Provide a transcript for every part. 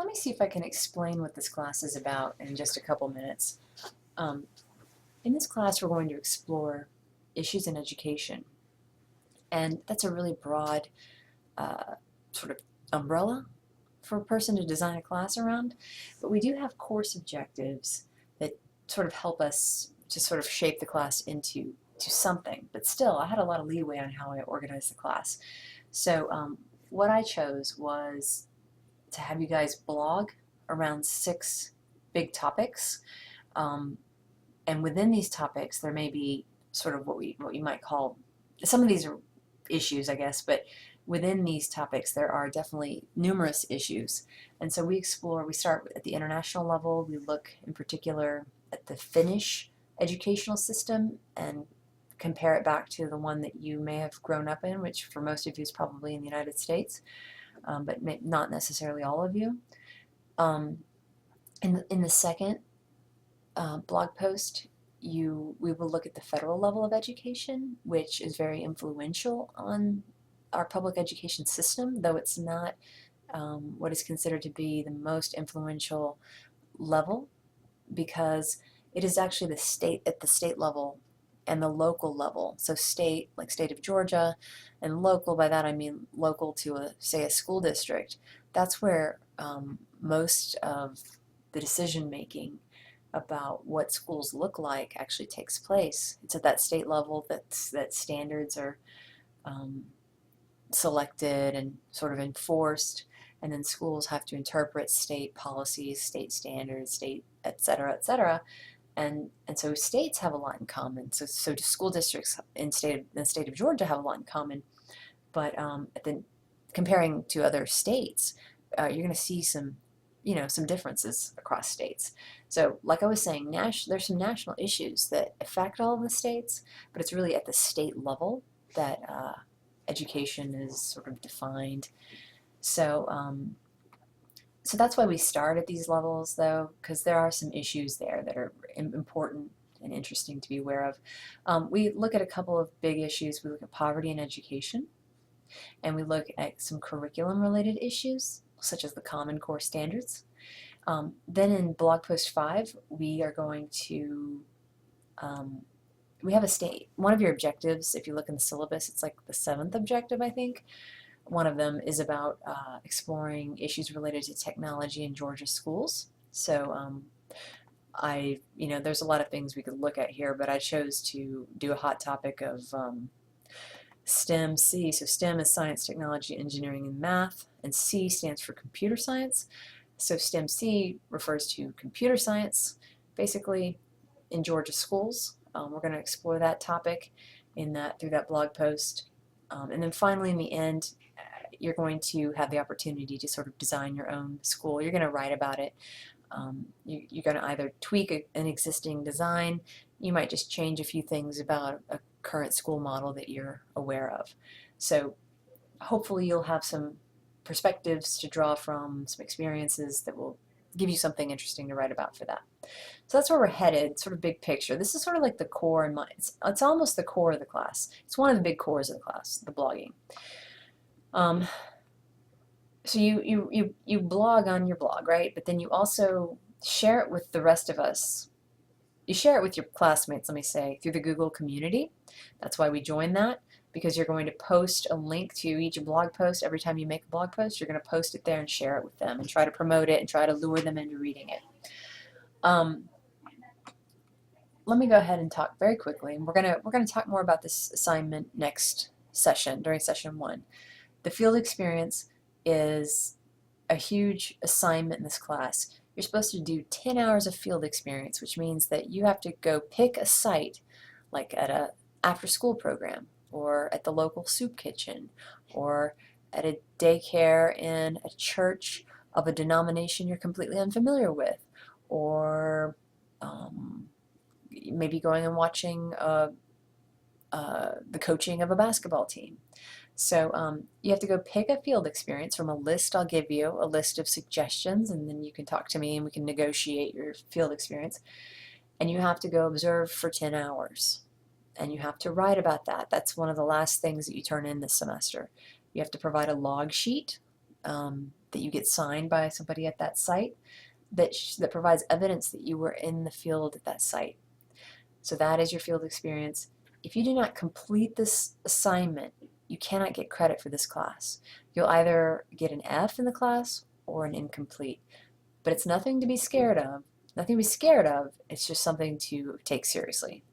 let me see if I can explain what this class is about in just a couple minutes. Um, in this class, we're going to explore issues in education, and that's a really broad sort of umbrella for a person to design a class around. But we do have course objectives that sort of help us to sort of shape the class into something. But still, I had a lot of leeway on how I organized the class. So what I chose was to have you guys blog around 6 big topics. Um, and within these topics, there may be sort of what you might call, some of these are issues, I guess, but within these topics, there are definitely numerous issues. And so we start at the international level. We look in particular at the Finnish educational system and compare it back to the one that you may have grown up in, which for most of you is probably in the United States, but not necessarily all of you. In the second blog post, we will look at the federal level of education, which is very influential on our public education system, though it's not what is considered to be the most influential level, because it is actually the state at the state level and the local level. So state, like state of Georgia, and local, by that I mean local to say a school district. That's where most of the decision making about what schools look like actually takes place. It's at that state level that standards are selected and sort of enforced, and then schools have to interpret state policies, state standards, state et cetera, and so states have a lot in common. So school districts in the state of Georgia have a lot in common, but comparing to other states, you're going to see some differences across states. So like I was saying, there's some national issues that affect all of the states, but it's really at the state level that education is sort of defined. So that's why we start at these levels, though, because there are some issues there that are important and interesting to be aware of. We look at a couple of big issues. We look at poverty in education, and we look at some curriculum-related issues, such as the Common Core standards. Then in blog post 5, we are going to, we have one of your objectives, if you look in the syllabus, it's like the 7th objective, I think. One of them is about exploring issues related to technology in Georgia schools. So there's a lot of things we could look at here, but I chose to do a hot topic of STEM C. So STEM is science, technology, engineering, and math, and C stands for computer science. So STEM C refers to computer science, basically in Georgia schools. We're going to explore that topic through that blog post. And then finally, in the end, you're going to have the opportunity to sort of design your own school. You're going to write about it. You're going to either tweak an existing design. You might just change a few things about a current school model that you're aware of. So hopefully you'll have some perspectives to draw from, some experiences that will give you something interesting to write about for that. So that's where we're headed, sort of big picture. This is sort of like the core in mind. It's almost the core of the class. It's one of the big cores of the class, the blogging. So you blog on your blog, right? But then you also share it with the rest of us. You share it with your classmates, let me say, through the Google community. That's why we joined that, because you're going to post a link to each blog post. Every time you make a blog post, you're going to post it there and share it with them and try to promote it and try to lure them into reading it. Let me go ahead and talk very quickly, and we're gonna talk more about this assignment next session, during session 1. The field experience is a huge assignment in this class. You're supposed to do 10 hours of field experience, which means that you have to go pick a site, like at a after-school program, or at the local soup kitchen, or at a daycare in a church of a denomination you're completely unfamiliar with, or maybe going and watching the coaching of a basketball team. So you have to go pick a field experience from a list I'll give you, a list of suggestions, and then you can talk to me and we can negotiate your field experience. And you have to go observe for 10 hours. And you have to write about that. That's one of the last things that you turn in this semester. You have to provide a log sheet that you get signed by somebody at that site that provides evidence that you were in the field at that site. So that is your field experience. If you do not complete this assignment, you cannot get credit for this class. You'll either get an F in the class or an incomplete. But it's nothing to be scared of. Nothing to be scared of. It's just something to take seriously.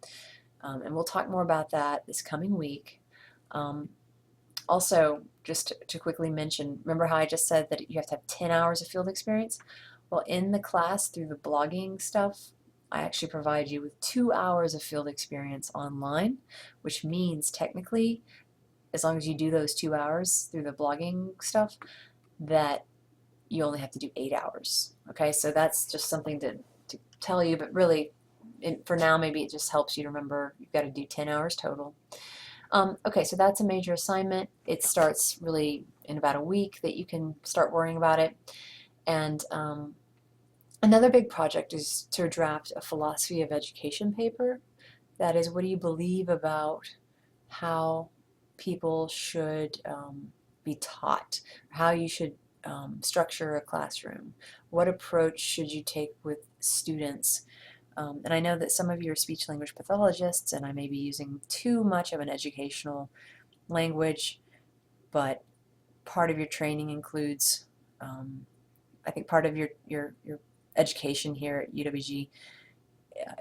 And we'll talk more about that this coming week. Also, just to quickly mention, remember how I just said that you have to have 10 hours of field experience? Well, in the class, through the blogging stuff, I actually provide you with 2 hours of field experience online, which means technically, as long as you do those 2 hours through the blogging stuff, that you only have to do 8 hours. Okay, so that's just something to tell you, but really, for now, maybe it just helps you to remember you've got to do 10 hours total. Okay, so that's a major assignment. It starts really in about a week that you can start worrying about it. And another big project is to draft a philosophy of education paper. That is, what do you believe about how people should be taught, how you should structure a classroom, what approach should you take with students. And I know that some of you are speech language pathologists, and I may be using too much of an educational language, but part of your training includes, I think part of your education here at UWG,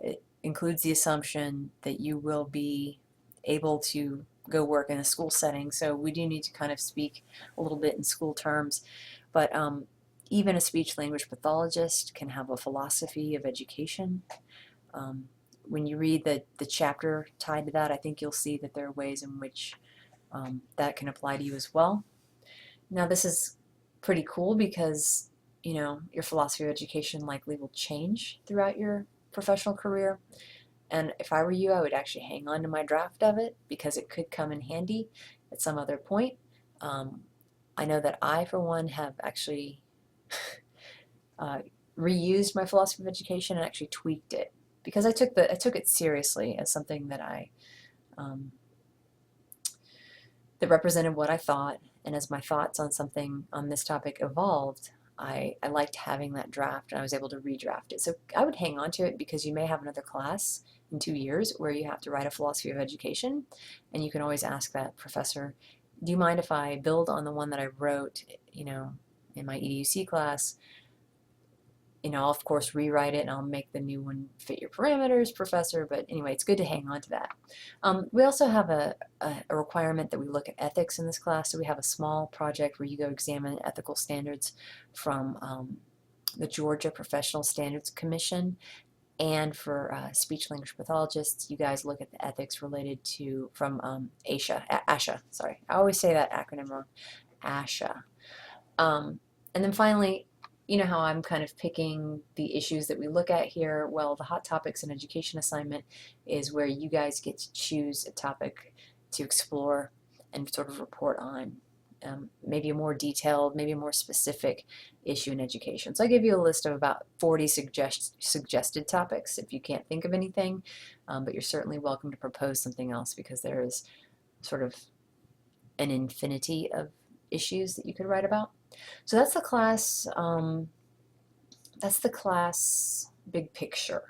it includes the assumption that you will be able to go work in a school setting. So we do need to kind of speak a little bit in school terms, but even a speech language pathologist can have a philosophy of education. When you read the chapter tied to that, I think you'll see that there are ways in which that can apply to you as well. Now, this is pretty cool because, you know, your philosophy of education likely will change throughout your professional career. And if I were you, I would actually hang on to my draft of it because it could come in handy at some other point. I know that I, for one, have actually reused my philosophy of education and actually tweaked it because I took it seriously as something that that represented what I thought, and as my thoughts on something on this topic evolved, I liked having that draft, and I was able to redraft it. So I would hang on to it because you may have another class in 2 years where you have to write a philosophy of education, and you can always ask that professor, do you mind if I build on the one that I wrote, you know, in my EDUC class? You know, I'll of course rewrite it and I'll make the new one fit your parameters, professor, but anyway, it's good to hang on to that. We also have a requirement that we look at ethics in this class, so we have a small project where you go examine ethical standards from the Georgia Professional Standards Commission, and for speech language pathologists, you guys look at the ethics related to from ASHA, sorry, I always say that acronym wrong, ASHA. And then finally, you know how I'm kind of picking the issues that we look at here? Well, the Hot Topics in Education assignment is where you guys get to choose a topic to explore and sort of report on. Maybe a more detailed, maybe a more specific issue in education. So I give you a list of about 40 suggested topics if you can't think of anything, but you're certainly welcome to propose something else because there is sort of an infinity of issues that you could write about. So that's the class big picture.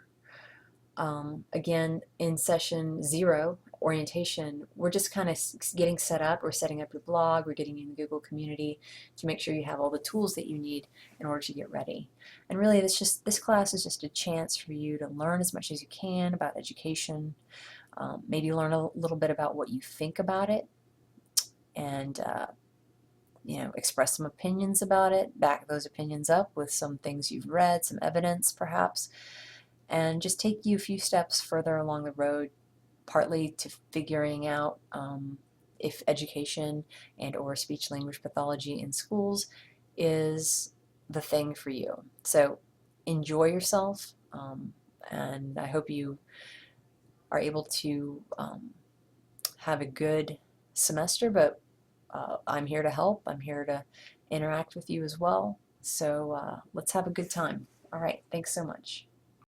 Again, in session 0, orientation, we're just kind of getting set up. We're setting up your blog. We're getting you in the Google community to make sure you have all the tools that you need in order to get ready. And really, this class is just a chance for you to learn as much as you can about education. Maybe learn a little bit about what you think about it, and you know, express some opinions about it, back those opinions up with some things you've read, some evidence perhaps, and just take you a few steps further along the road, partly to figuring out if education and or speech language pathology in schools is the thing for you. So enjoy yourself, and I hope you are able to have a good semester, but I'm here to help. I'm here to interact with you as well. So let's have a good time. All right. Thanks so much.